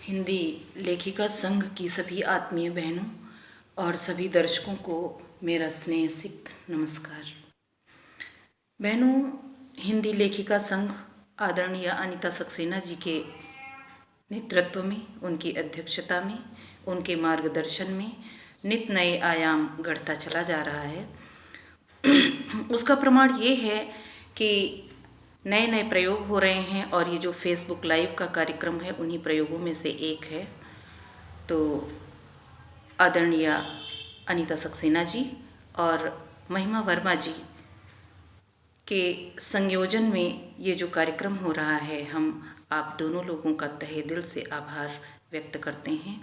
हिंदी लेखिका संघ की सभी आत्मीय बहनों और सभी दर्शकों को मेरा स्नेह सिक्त नमस्कार। बहनों, हिंदी लेखिका संघ आदरणीय अनीता सक्सेना जी के नेतृत्व में, उनकी अध्यक्षता में, उनके मार्गदर्शन में नित नए आयाम गढ़ता चला जा रहा है। उसका प्रमाण ये है कि नए नए प्रयोग हो रहे हैं और ये जो फेसबुक लाइव का कार्यक्रम है उन्हीं प्रयोगों में से एक है। तो आदरणीय अनीता सक्सेना जी और महिमा वर्मा जी के संयोजन में ये जो कार्यक्रम हो रहा है, हम आप दोनों लोगों का तहे दिल से आभार व्यक्त करते हैं।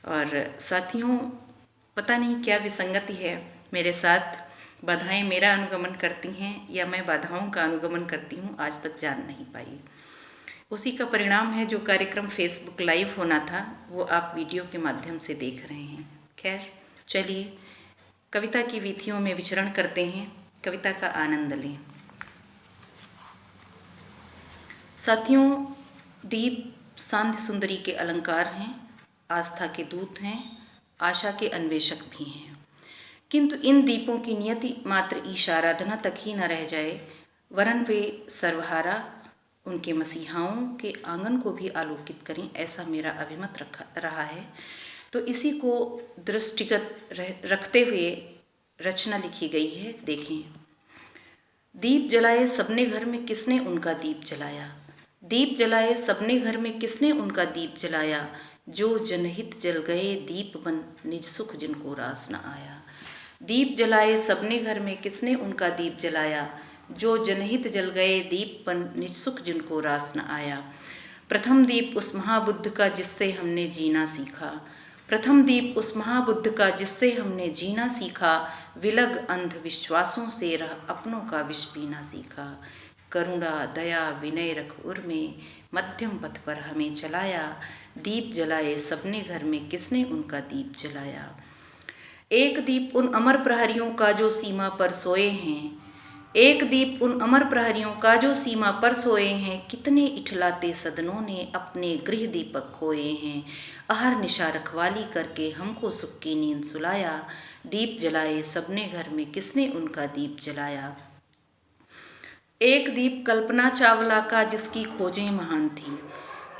और साथियों, पता नहीं क्या विसंगति है, मेरे साथ बाधाएं मेरा अनुगमन करती हैं या मैं बाधाओं का अनुगमन करती हूँ, आज तक जान नहीं पाई। उसी का परिणाम है जो कार्यक्रम फेसबुक लाइव होना था वो आप वीडियो के माध्यम से देख रहे हैं। खैर, चलिए कविता की वीथियों में विचरण करते हैं, कविता का आनंद लें। साथियों, दीप सांध्य सुंदरी के अलंकार हैं, आस्था के दूत हैं, आशा के अन्वेषक भी हैं। किंतु इन दीपों की नियति मात्र ईशाराधना तक ही न रह जाए, वरन वे सर्वहारा उनके मसीहाओं के आंगन को भी आलोकित करें, ऐसा मेरा अभिमत रहा है। तो इसी को दृष्टिगत रखते हुए रचना लिखी गई है। देखें। दीप जलाए सबने घर में, किसने उनका दीप जलाया। दीप जलाए सबने घर में, किसने उनका दीप जलाया। जो जनहित जल गए दीप बन, निज सुख जिनको रास न आया। दीप जलाए सबने घर में, किसने उनका दीप जलाया। जो जनहित जल गए दीप बन, निज सुख जिनको रास न आया। प्रथम दीप उस महाबुद्ध का जिससे हमने जीना सीखा। प्रथम दीप उस महाबुद्ध का जिससे हमने जीना सीखा। विलग अंधविश्वासों से रह अपनों का विष पीना सीखा। करुणा दया विनय रख उर में, मध्यम पथ पर हमें चलाया। दीप जलाए सबने घर में, किसने उनका दीप जलाया। एक दीप उन अमर प्रहरियों का जो सीमा पर सोए हैं। एक दीप उन अमर प्रहरियों का जो सीमा पर सोए हैं। कितने इठलाते सदनों ने अपने गृह दीपक खोए हैं। अहर निशा रखवाली करके हमको सुख की नींद सुलाया। दीप जलाए सबने घर में, किसने उनका दीप जलाया। एक दीप कल्पना चावला का जिसकी खोजें महान थी।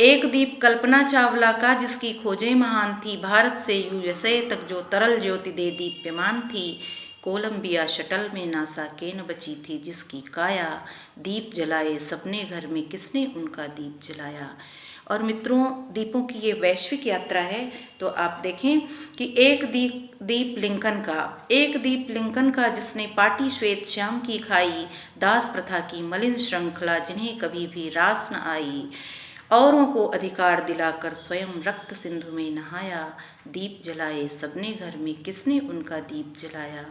एक दीप कल्पना चावला का जिसकी खोजें महान थी। भारत से यूएसए तक जो तरल ज्योति दे दीप्यमान थी। कोलंबिया शटल में नासा केन बची थी जिसकी काया। दीप जलाए सबने घर में, किसने उनका दीप जलाया। और मित्रों, दीपों की ये वैश्विक यात्रा है। तो आप देखें कि एक दीप लिंकन का जिसने पाटी श्वेत श्याम की खाई। दास प्रथा की मलिन श्रृंखला जिन्हें कभी भी रास न आई। औरों को अधिकार दिलाकर स्वयं रक्त सिंधु में नहाया। दीप जलाए सबने घर में, किसने उनका दीप जलाया।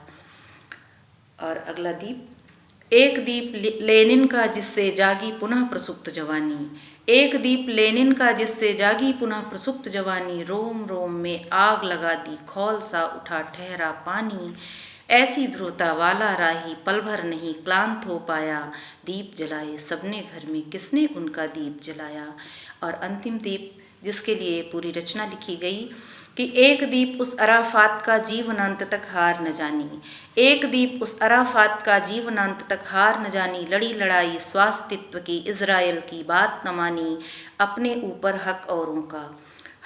और अगला दीप। एक दीप लेनिन का जिससे जागी पुनः प्रसुप्त जवानी। एक दीप लेनिन का जिससे जागी पुनः प्रसुप्त जवानी। रोम रोम में आग लगा दी खौल सा उठा ठहरा पानी। ऐसी ध्रुवता वाला राही पल भर नहीं क्लांत हो पाया। दीप जलाए सबने घर में, किसने उनका दीप जलाया। और अंतिम दीप, जिसके लिए पूरी रचना लिखी गई कि एक दीप उस अराफात का जीवनांत तक हार न जानी। एक दीप उस अराफात का जीवनांत तक हार न जानी। लड़ी लड़ाई स्वास्तित्व की, इजराइल की बात न मानी। अपने ऊपर हक औरों का,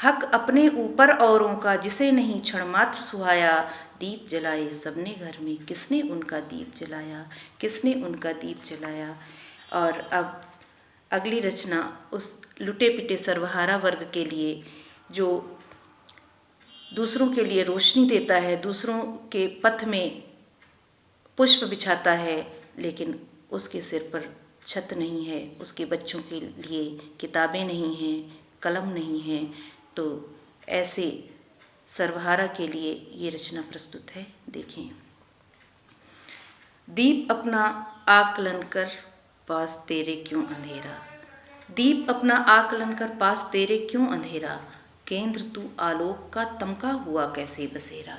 हक अपने ऊपर औरों का, जिसे नहीं क्षण मात्र सुहाया। दीप जलाए सबने घर में, किसने उनका दीप जलाया। किसने उनका दीप जलाया। और अब अगली रचना उस लुटे पिटे सर्वहारा वर्ग के लिए जो दूसरों के लिए रोशनी देता है, दूसरों के पथ में पुष्प बिछाता है, लेकिन उसके सिर पर छत नहीं है, उसके बच्चों के लिए किताबें नहीं हैं, कलम नहीं है। तो ऐसे सर्वहारा के लिए ये रचना प्रस्तुत है। देखें। दीप अपना आकलन कर पास तेरे क्यों अंधेरा। दीप अपना आकलन कर पास तेरे क्यों अंधेरा। केंद्र तू आलोक का तमका हुआ कैसे बसेरा।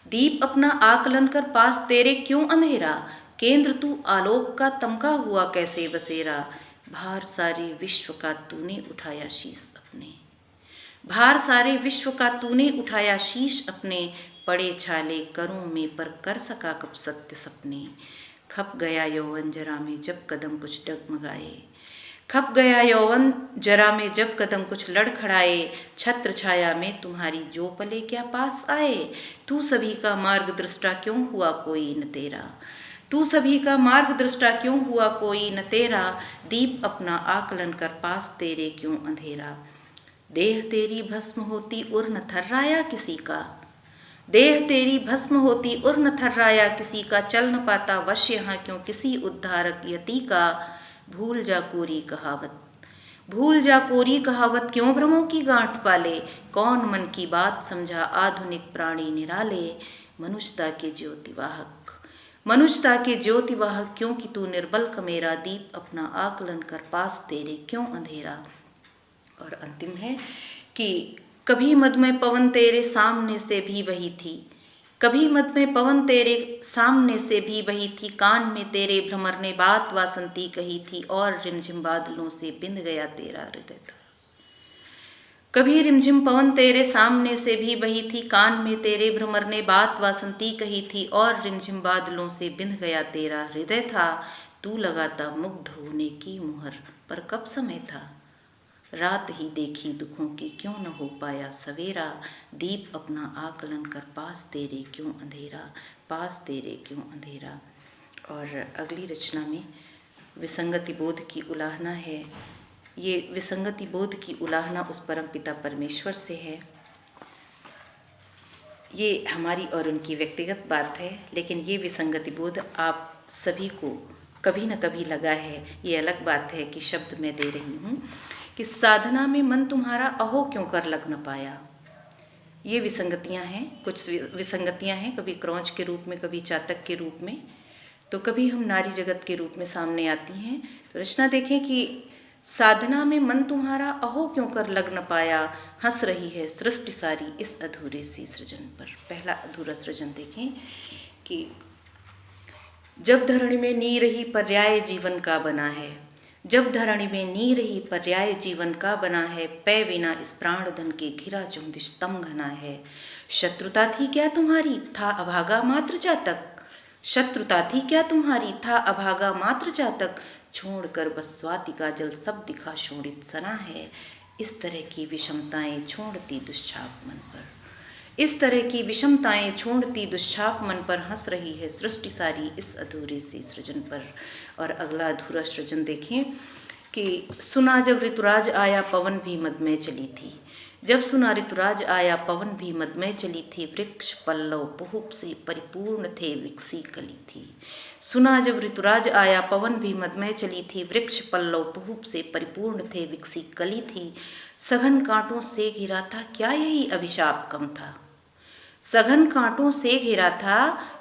दीप अपना आकलन कर पास तेरे क्यों अंधेरा। केंद्र तू आलोक का तमका हुआ कैसे बसेरा। भार सारे विश्व का तूने उठाया शीस अपने। भार सारे विश्व का तूने उठाया शीश अपने, पड़े छाले करों में पर कर सका कब सत्य सपने। खप गया यौवन जरा में जब कदम कुछ डगमगाए, खप गया यौवन जरा में जब कदम कुछ लड़खड़ाए। छत्र छाया में तुम्हारी जो पले क्या पास आए, तू सभी का मार्ग दृष्टा क्यों हुआ कोई न तेरा, तू सभी का मार्ग दृष्टा क्यों हुआ कोई न तेरा। दीप अपना आकलन कर पास तेरे क्यों अंधेरा, देह तेरी भस्म होती उर न थर्राया किसी का, देह तेरी भस्म होती उर न थर्राया किसी का। चल न पाता वश यहाँ क्यों किसी उद्धारक यति का, भूल जा कोरी कहावत, भूल जा कोरी कहावत क्यों भ्रमों की गांठ पाले। कौन मन की बात समझा आधुनिक प्राणी निराले, मनुष्यता के ज्योतिवाहक, मनुष्यता के ज्योतिवाहक क्योंकि तू निर्बल का मेरा। दीप अपना आकलन कर पास तेरे क्यों अंधेरा। और अंतिम है कि कभी मद में पवन तेरे सामने से भी वही थी, कभी मद में पवन तेरे सामने से भी वही थी। कान में तेरे भ्रमर ने बात वासंती कही थी, और रिमझिम बादलों से बिंद गया तेरा हृदय था। कभी रिमझिम पवन तेरे सामने से भी वही थी, कान में तेरे भ्रमर ने बात वासंती कही थी, और रिमझिम बादलों से बिंद गया तेरा हृदय था। तू लगाता मुग्ध होने की मुहर पर कब समय था, रात ही देखी दुखों की क्यों न हो पाया सवेरा। दीप अपना आकलन कर पास तेरे क्यों अंधेरा, पास तेरे क्यों अंधेरा। और अगली रचना में विसंगति बोध की उलाहना है। ये विसंगति बोध की उलाहना उस परम पिता परमेश्वर से है। ये हमारी और उनकी व्यक्तिगत बात है, लेकिन ये विसंगति बोध आप सभी को कभी न कभी लगा है। ये अलग बात है कि शब्द मैं दे रही हूँ कि साधना में मन तुम्हारा अहो क्यों कर लग न पाया। ये विसंगतियाँ हैं, कुछ विसंगतियाँ हैं, कभी क्रौंच के रूप में, कभी चातक के रूप में, तो कभी हम नारी जगत के रूप में सामने आती हैं। तो रचना देखें कि साधना में मन तुम्हारा अहो क्यों कर लग न पाया, हंस रही है सृष्टि सारी इस अधूरे सी सृजन पर। पहला अधूरा सृजन देखें कि जब धरणी में नी रही पर्याय जीवन का बना है, जब धरणी में नी रही पर्याय जीवन का बना है। पै बिना इस प्राण धन के घिरा चुंदिश तम घना है। शत्रुता थी क्या तुम्हारी था अभागा मात्र चातक, शत्रुता थी क्या तुम्हारी था अभागा मात्र चातक। छोड़कर बस स्वाति का जल सब दिखा शोणित सना है। इस तरह की विषमताएं छोड़ती दुष्छाप मन पर, इस तरह की विषमताएं छोड़ती दुष्छाप मन पर। हंस रही है सृष्टि सारी इस अधूरे से सृजन पर। और अगला अधूरा सृजन देखें कि सुना जब ऋतुराज आया पवन भी मद में चली थी, जब सुना ऋतुराज आया पवन भी मद में चली थी। वृक्ष पल्लव पुहुप से परिपूर्ण थे विकसी कली थी। सुना जब ऋतुराज आया पवन भी मद में चली थी। वृक्ष पल्लव पुहुप से परिपूर्ण थे विकसी कली थी। सघन कांटों से घिरा था क्या यही अभिशाप कम था, सघन कांटों से घिरा था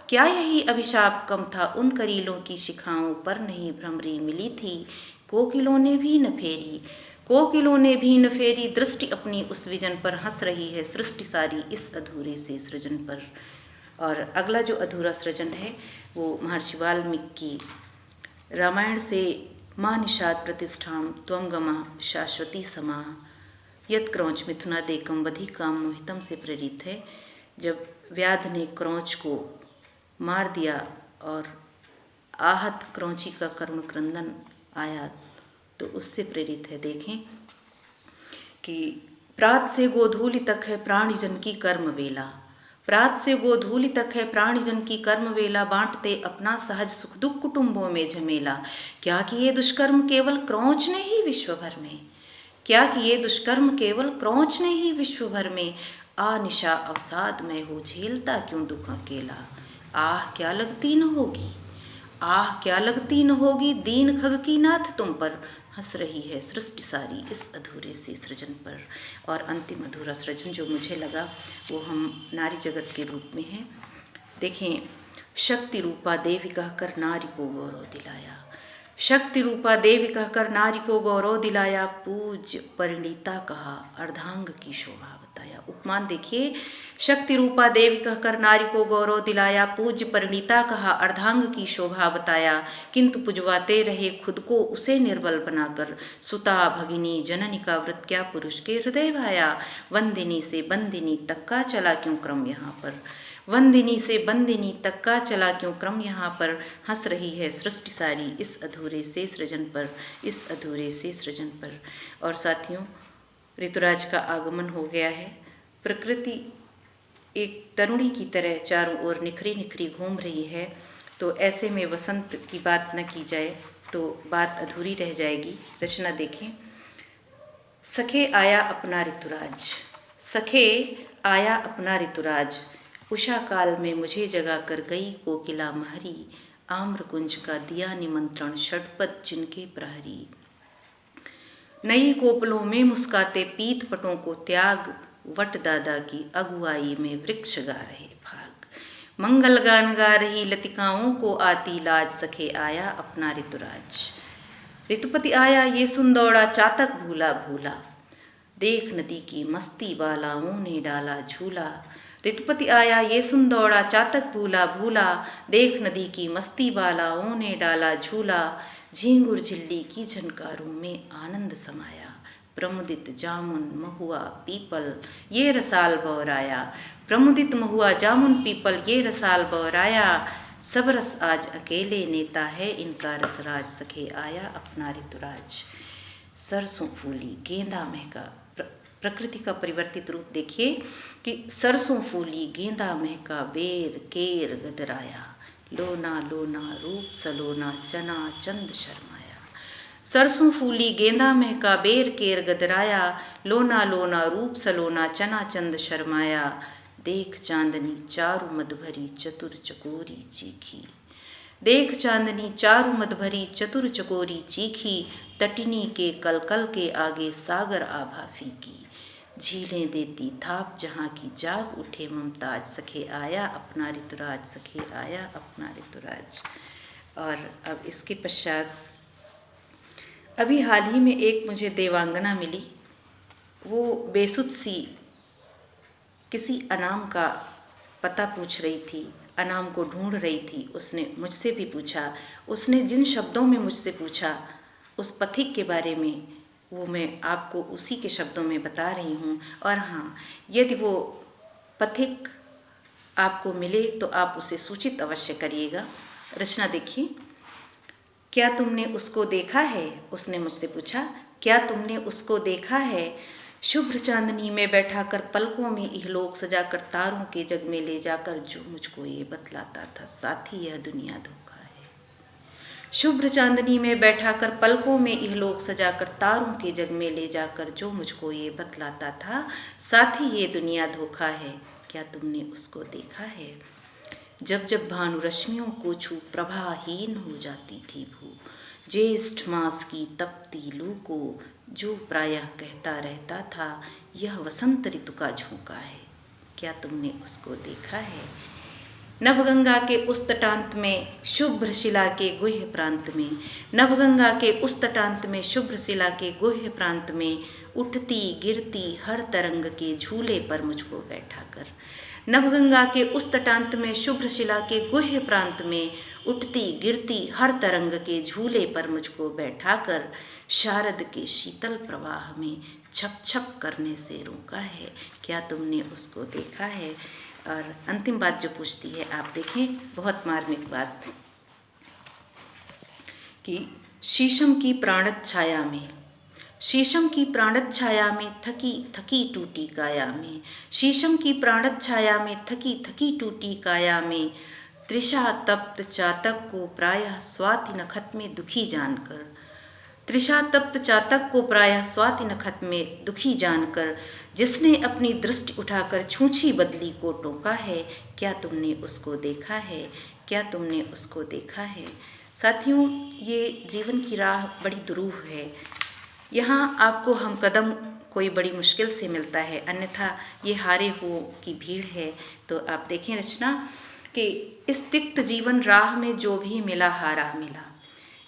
क्या यही अभिशाप कम था। उन करीलों की शिखाओं पर नहीं भ्रमरी मिली थी। कोकिलों ने भी न फेरी, कोकिलों ने भी न फेरी दृष्टि अपनी उस विजन पर। हंस रही है सृष्टि सारी इस अधूरे से सृजन पर। और अगला जो अधूरा सृजन है वो महर्षि वाल्मीकि रामायण से माँ निषाद प्रतिष्ठाम त्वं गमा शाश्वती समा यत् क्रौंच मिथुनादेकम वधि काम मोहितम से प्रेरित है। जब व्याध ने क्रौंच को मार दिया और आहत क्रौंची का करुण क्रंदन आया तो उससे प्रेरित है। देखें कि प्रात से गोधूलि तक है प्राणीजन की कर्म वेला, प्रात से गोधूलि तक है प्राणीजन की कर्म वेला। बांटते अपना सहज सुख दुख कुटुंबों में झमेला। क्या किए दुष्कर्म केवल क्रौंच ने ही विश्व भर में, क्या किए दुष्कर्म केवल क्रौंच ने ही विश्व भर में। आ निशा अवसाद में हो झेलता क्यों दुख अकेला। आह क्या लगती न होगी, आह क्या लगती न होगी दीन खग की नाथ तुम पर। हंस रही है सृष्टि सारी इस अधूरे से सृजन पर। और अंतिम अधूरा सृजन जो मुझे लगा वो हम नारी जगत के रूप में है। देखें शक्ति रूपा देवी कहकर नारी को गौरव दिलाया, शक्ति रूपा देवी कहकर नारी को गौरव दिलाया, पूज्य परिणीता कहा अर्धांग की शोभा बताया। उपमान देखिए, शक्ति रूपा देवी कहकर नारी को गौरव दिलाया, पूज्य परिणीता कहा अर्धांग की शोभा बताया। किंतु पुजवाते रहे खुद को उसे निर्बल बनाकर, सुता भगिनी जननी का व्रत क्या पुरुष के हृदय भाया। वंदिनी से बंदिनी तक का चला क्यों क्रम यहाँ पर, वंदिनी से बंदिनी तक का चला क्यों क्रम यहाँ पर। हंस रही है सृष्टि सारी इस अधूरे से सृजन पर, इस अधूरे से सृजन पर। और साथियों, ऋतुराज का आगमन हो गया है। प्रकृति एक तरुणी की तरह चारों ओर निखरी निखरी घूम रही है, तो ऐसे में वसंत की बात न की जाए तो बात अधूरी रह जाएगी। रचना देखें। सखे आया अपना ऋतुराज, सखे आया अपना ऋतुराज, उषा काल में मुझे जगा कर गई कोकिला महरी। आम्रकुंज का दिया निमंत्रण षटपद जिनके प्रहरी। नई कोपलों में मुस्काते पीत पटों को त्याग, वट दादा की अगुवाई में वृक्ष गा रहे भाग। मंगल गान गा रही लतिकाओं को आती लाज, सखे आया अपना ऋतुराज। ऋतुपति आया ये सुन दौड़ा चातक भूला भूला, देख नदी की मस्ती बालाओं ने डाला झूला। ऋतुपति आया ये सुन दौड़ा चातक भूला भूला, देख नदी की मस्ती बालाओं ने डाला झूला। झींगुर झिल्ली की झनकारों में आनंद समाया, प्रमुदित जामुन महुआ पीपल ये रसाल बौराया। प्रमुदित महुआ जामुन पीपल ये रसाल बौराया। सब रस आज अकेले नेता है इनका रसराज, सखे आया अपना ऋतुराज। सरसों फूली गेंदा महका, प्रकृति का परिवर्तित रूप देखिए कि सरसों फूली गेंदा महका, बेर केर गदराया। लोना लोना रूप सलोना चना चंद शर्माया। सरसों फूली गेंदा महका, बेर केर गदराया। लोना लोना रूप सलोना चना चंद शर्माया। देख चांदनी चारु मदभरी चतुर चकोरी चीखी, देख चांदनी चारु मदभरी चतुर चकोरी चीखी। तटिनी के कलकल के आगे सागर आभा फीकी, झीलें देती थाप जहाँ की जाग उठे मुमताज। सखे आया अपना ऋतुराज, सखे आया अपना ऋतुराज। और अब इसके पश्चात अभी हाल ही में एक मुझे देवांगना मिली, वो बेसुध सी किसी अनाम का पता पूछ रही थी, अनाम को ढूंढ रही थी। उसने मुझसे भी पूछा, उसने जिन शब्दों में मुझसे पूछा उस पथिक के बारे में, वो मैं आपको उसी के शब्दों में बता रही हूँ। और हाँ, यदि वो पथिक आपको मिले तो आप उसे सूचित अवश्य करिएगा। रचना देखिए। क्या तुमने उसको देखा है, उसने मुझसे पूछा, क्या तुमने उसको देखा है। शुभ्र चांदनी में बैठा कर पलकों में इहलोक सजाकर, तारों के जग में ले जाकर जो मुझको ये बतलाता था, साथी यह दुनिया धोखा है। शुभ्र चांदनी में बैठा कर पलकों में इहलोक सजाकर, तारों के जग में ले जाकर जो मुझको ये बतलाता था, साथी ये दुनिया धोखा है। क्या तुमने उसको देखा है। जब जब भानु रश्मियों को छू प्रभाहीन हो जाती थी भू, ज्येष्ठ मास की तपती लू को जो प्रायः कहता रहता था, यह वसंत ऋतु का झोंका है। क्या तुमने उसको देखा है। नवगंगा के उस तटांत में शुभ्र शिला के गुह्य प्रांत में, नवगंगा के उस तटांत में शुभ्र शिला के गुह्य प्रांत में, उठती गिरती हर तरंग के झूले पर मुझको बैठाकर। नवगंगा के उस तटांत में शुभ्र शिला के गुह्य प्रांत में, उठती गिरती हर तरंग के झूले पर मुझको बैठाकर, शारद के शीतल प्रवाह में छप छप करने से रोका है। क्या तुमने उसको देखा है। और अंतिम बात जो पूछती है, आप देखें, बहुत मार्मिक बात, कि शीशम की प्राणत छाया में, शीशम की प्राणत छाया में थकी थकी टूटी काया में, शीशम की प्राणत छाया में थकी थकी टूटी काया में, तृषा तप्त चातक को प्रायः स्वाति नखत में दुखी जानकर, तृषा तप्त चातक को प्रायः स्वाति नखत में दुखी जानकर, जिसने अपनी दृष्टि उठाकर छूछी बदली को टोका है। क्या तुमने उसको देखा है। क्या तुमने उसको देखा है। साथियों, ये जीवन की राह बड़ी दुरूह है। यहाँ आपको हम कदम कोई बड़ी मुश्किल से मिलता है, अन्यथा ये हारे हुओं की भीड़ है। तो आप देखें रचना कि इस तिक्त जीवन राह में जो भी मिला हारा मिला,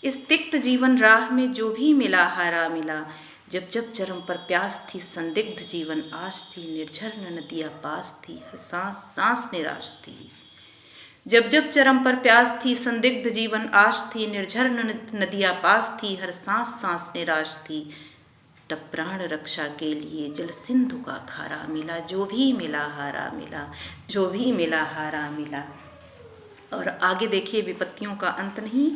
इस तिक्त जीवन राह में जो भी मिला हारा मिला। जब जब चरम पर प्यास थी संदिग्ध जीवन आश थी, निर्झर नदियाँ पास थी, हर सांस सांस निराश थी। जब जब चरम पर प्यास थी संदिग्ध जीवन आश थी, निर्झर नदियाँ पास थी, हर सांस सांस निराश थी। तब प्राण रक्षा के लिए जल सिंधु का खारा मिला, जो भी मिला हारा मिला, जो भी मिला हारा मिला। और आगे देखिए, विपत्तियों का अंत नहीं।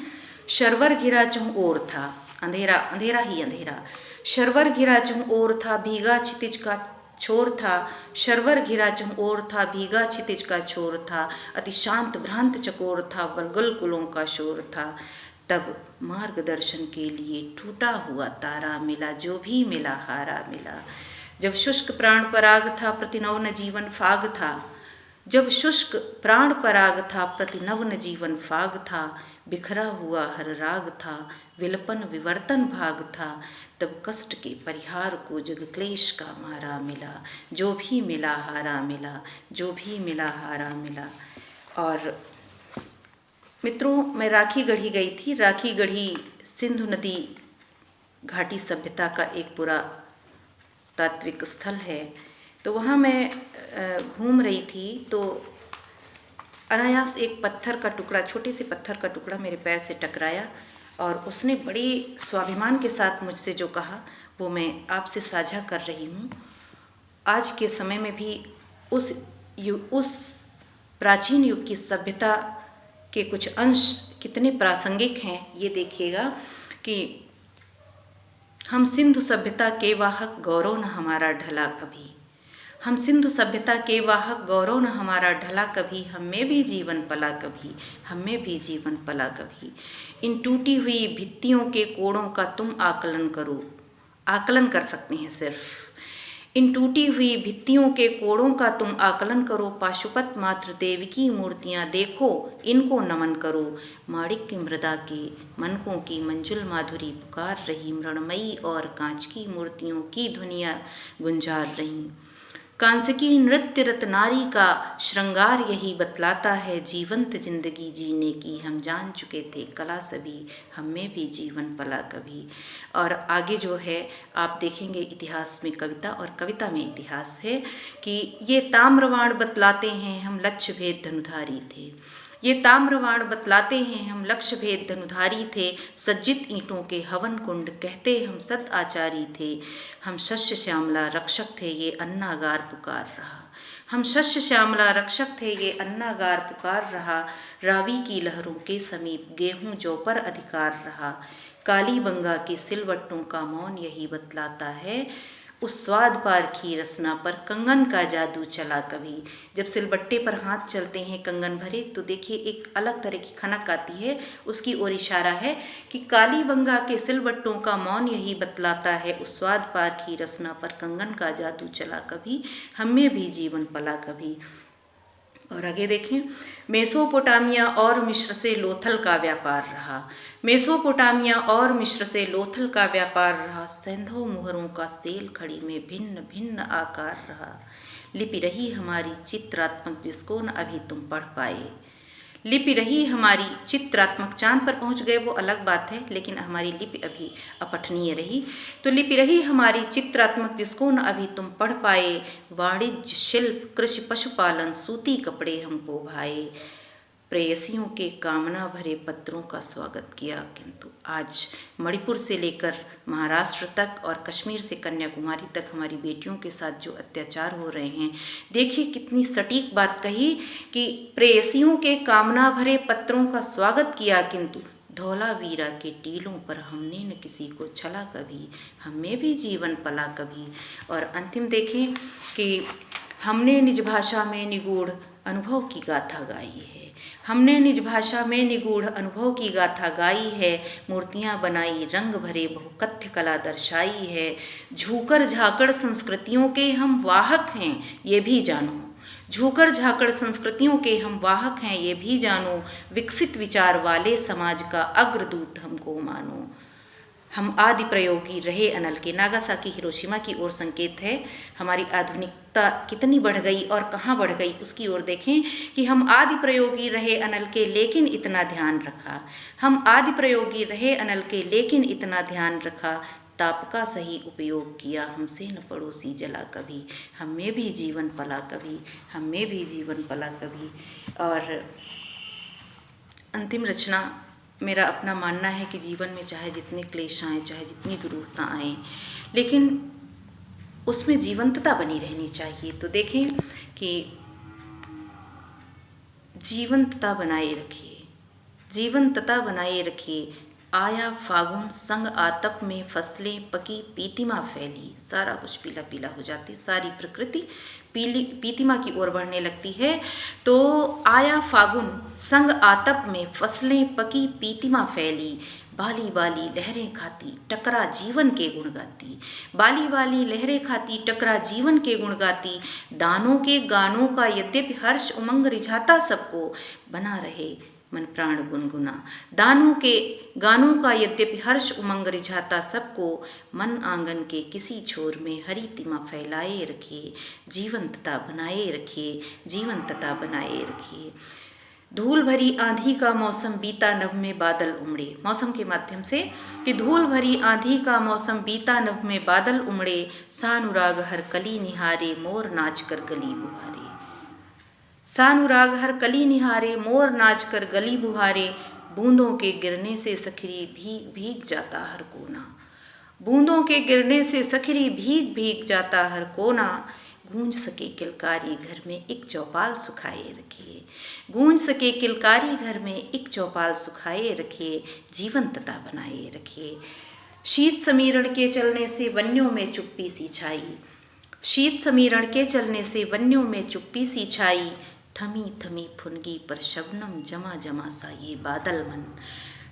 शर्वर घिरा चहुँ ओर था, अंधेरा अंधेरा ही अंधेरा। शर्वर घिरा चहुँ ओर था, भीगा क्षितिज का छोर था। शर्वर घिरा चहुँ ओर था, भीगा क्षितिज का छोर था। अति शांत भ्रांत चकोर था, वलगल कुलों का शोर था। तब मार्गदर्शन के लिए टूटा हुआ तारा मिला, जो भी मिला हारा मिला। जब शुष्क प्राण पराग था, प्रतिनवन जीवन फाग था। जब शुष्क प्राण पराग था, प्रतिनवन जीवन फाग था। बिखरा हुआ हर राग था, विलपन विवर्तन भाग था। तब कष्ट के परिहार को जग क्लेश का मारा मिला, जो भी मिला हारा मिला, जो भी मिला हारा मिला। और मित्रों, मैं राखी गढ़ी गई थी। राखी गढ़ी सिंधु नदी घाटी सभ्यता का एक पूरा तात्विक स्थल है। तो वहाँ मैं घूम रही थी तो अनायास एक पत्थर का टुकड़ा, छोटे से पत्थर का टुकड़ा मेरे पैर से टकराया और उसने बड़ी स्वाभिमान के साथ मुझसे जो कहा वो मैं आपसे साझा कर रही हूँ। आज के समय में भी उस प्राचीन युग की सभ्यता के कुछ अंश कितने प्रासंगिक हैं ये देखिएगा कि हम सिंधु सभ्यता के वाहक, गौरव न हमारा ढला कभी। हम सिंधु सभ्यता के वाहक, गौरव न हमारा ढला कभी। हम में भी जीवन पला कभी, हम में भी जीवन पला कभी। इन टूटी हुई भित्तियों के कोड़ों का तुम आकलन करो, आकलन कर सकते हैं सिर्फ। इन टूटी हुई भित्तियों के कोड़ों का तुम आकलन करो। पाशुपत मात्र देव की मूर्तियाँ देखो, इनको नमन करो। माणिक्य मृदा के मनकों की मंजुल माधुरी पुकार रही। मृणमयी और कांच की मूर्तियों की ध्वनियाँ गुंजार रहीं। कांस्य की नृत्य रत नारी का श्रृंगार यही बतलाता है। जीवंत जिंदगी जीने की हम जान चुके थे कला सभी, हम में भी जीवन पला कभी। और आगे जो है आप देखेंगे इतिहास में कविता, और कविता में इतिहास है कि ये ताम्रवाण बतलाते हैं हम लक्ष्य भेद धनुधारी थे। ये ताम्रवाण बतलाते हैं हम लक्ष्य भेद धनुधारी थे। सज्जित ईंटों के हवन कुंड कहते हम सत आचारी थे। हम शस्य श्यामला रक्षक थे, ये अन्नागार पुकार रहा। हम शस्य श्यामला रक्षक थे, ये अन्नागार पुकार रहा। रावी की लहरों के समीप गेहूं जौ पर अधिकार रहा। काली बंगा के सिलवट्टों का मौन यही बतलाता है। उस स्वाद पारखी रसना पर कंगन का जादू चला कभी। जब सिलबट्टे पर हाथ चलते हैं कंगन भरे तो देखिए एक अलग तरह की खनक आती है, उसकी ओर इशारा है कि काली बंगा के सिलबट्टों का मौन यही बतलाता है। उस स्वाद पारखी रसना पर कंगन का जादू चला कभी, हमें भी जीवन पला कभी। और आगे देखें, मेसोपोटामिया और मिस्र से लोथल का व्यापार रहा। मेसोपोटामिया और मिस्र से लोथल का व्यापार रहा। सैंधव मुहरों का सेल खड़ी में भिन्न भिन्न आकार रहा। लिपि रही हमारी चित्रात्मक जिसको न अभी तुम पढ़ पाए। लिपि रही हमारी चित्रात्मक, चांद पर पहुंच गए वो अलग बात है, लेकिन हमारी लिपि अभी अपठनीय रही। तो लिपि रही हमारी चित्रात्मक जिसको न अभी तुम पढ़ पाए। वाणिज्य शिल्प कृषि पशुपालन सूती कपड़े हमको भाए। प्रेयसियों के कामना भरे पत्रों का स्वागत किया, किंतु आज मणिपुर से लेकर महाराष्ट्र तक और कश्मीर से कन्याकुमारी तक हमारी बेटियों के साथ जो अत्याचार हो रहे हैं, देखिए कितनी सटीक बात कही कि प्रेयसियों के कामना भरे पत्रों का स्वागत किया, किंतु धौलावीरा के टीलों पर हमने न किसी को छला कभी, हमें भी जीवन पला कभी। और अंतिम देखें कि हमने निज भाषा में निगूढ़ अनुभव की गाथा गाई है। हमने निज भाषा में निगूढ़ अनुभव की गाथा गाई है। मूर्तियाँ बनाई रंग भरे बहुकथ्य कला दर्शाई है। झूकर झाकड़ संस्कृतियों के हम वाहक हैं ये भी जानो। झूकर झाकड़ संस्कृतियों के हम वाहक हैं ये भी जानो। विकसित विचार वाले समाज का अग्रदूत हमको मानो। हम आदि प्रयोगी रहे अनल के। नागासाकी हिरोशिमा की ओर संकेत है। हमारी आधुनिकता कितनी बढ़ गई और कहाँ बढ़ गई उसकी ओर देखें कि हम आदि प्रयोगी रहे अनल के लेकिन इतना ध्यान रखा। हम आदि प्रयोगी रहे अनल के लेकिन इतना ध्यान रखा। ताप का सही उपयोग किया, हमसे न पड़ोसी जला कभी। हम में भी जीवन पला कभी, हम में भी जीवन पला कभी। और अंतिम रचना, मेरा अपना मानना है कि जीवन में चाहे जितने क्लेश आएँ, चाहे जितनी दुरूहता आएँ, लेकिन उसमें जीवंतता बनी रहनी चाहिए। तो देखें कि जीवंतता बनाए रखिए, जीवंतता बनाए रखिए। आया फागुन संग आतप में फसलें पकी पीतिमा फैली। सारा कुछ पीला पीला हो जाती, सारी प्रकृति पीली पीतिमा की ओर बढ़ने लगती है। तो आया फागुन संग आतप में फसलें पकी पीतिमा फैली। बाली बाली लहरें खाती टकरा जीवन के गुण गाती। बाली बाली लहरें खाती टकरा जीवन के गुण गाती। दानों के गानों का यद्यपि हर्ष उमंग रिझाता सबको, बना रहे मन प्राण गुनगुना। दानों के गानों का यद्यपि हर्ष उमंग रिझाता सबको, मन आंगन के किसी छोर में हरी तिमा फैलाए रखिए। जीवंतता बनाए रखिए, जीवंतता बनाए रखिए। धूल भरी आंधी का मौसम बीता नभ में बादल उमड़े। मौसम के माध्यम से कि धूल भरी आंधी का मौसम बीता नभ में बादल उमड़े। सानुराग हर कली निहारे मोर नाच कर गली बुहारे। सानुराग हर कली निहारे मोर नाच कर गली बुहारे। बूंदों के गिरने से सखरी भीग भीग जाता हर कोना। बूंदों के गिरने से सखरी भीग भीग जाता हर कोना। गूंज सके किलकारी घर में एक चौपाल सुखाए रखिए। गूंज सके किलकारी घर में एक चौपाल सुखाए रखिए। जीवंतता बनाए रखिए। शीत समीरण के चलने से वन्यों में चुप्पी सी छाई। शीत समीरण के चलने से वन्यों में चुप्पी सी छाई। थमी थमी फुनगी पर शबनम जमा जमा सा ये बादल मन।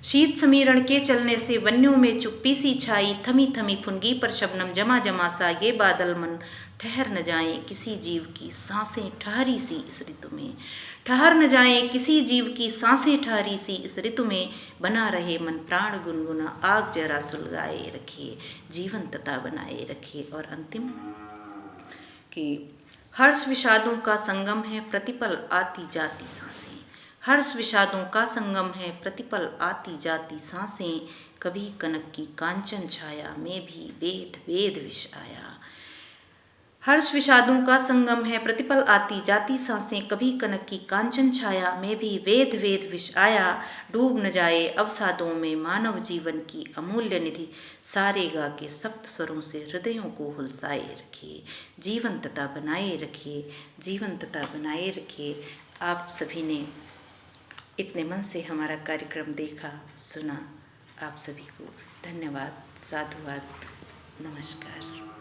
शीत समीरण के चलने से वन्यों में चुप्पी सी छाई। थमी थमी फुनगी पर शबनम जमा जमा सा ये बादल मन। ठहर न जाए किसी जीव की सांसें ठहरी सी इस ऋतु में। ठहर न जाए किसी जीव की सांसें ठहरी सी इस ऋतु में। बना रहे मन प्राण गुनगुना आग जरा सुलगाए रखिए। जीवंतता बनाए रखिए। और अंतिम कि हर्ष विषादों का संगम है प्रतिपल आती जाती सांसें। हर्ष विषादों का संगम है प्रतिपल आती जाती सांसें। कभी कनक की कांचन छाया में भी वेद वेद विष आया। हर्ष विषादों का संगम है प्रतिपल आती जाती सांसें। कभी कनक की कांचन छाया में भी वेद वेद विष आया। डूब न जाए अवसादों में मानव जीवन की अमूल्य निधि। सारे गा के सप्त स्वरों से हृदयों को हुलसाए रखिए। जीवंतता बनाए रखिए, जीवंतता बनाए रखिए। आप सभी ने इतने मन से हमारा कार्यक्रम देखा, सुना। आप सभी को धन्यवाद, साधुवाद, नमस्कार।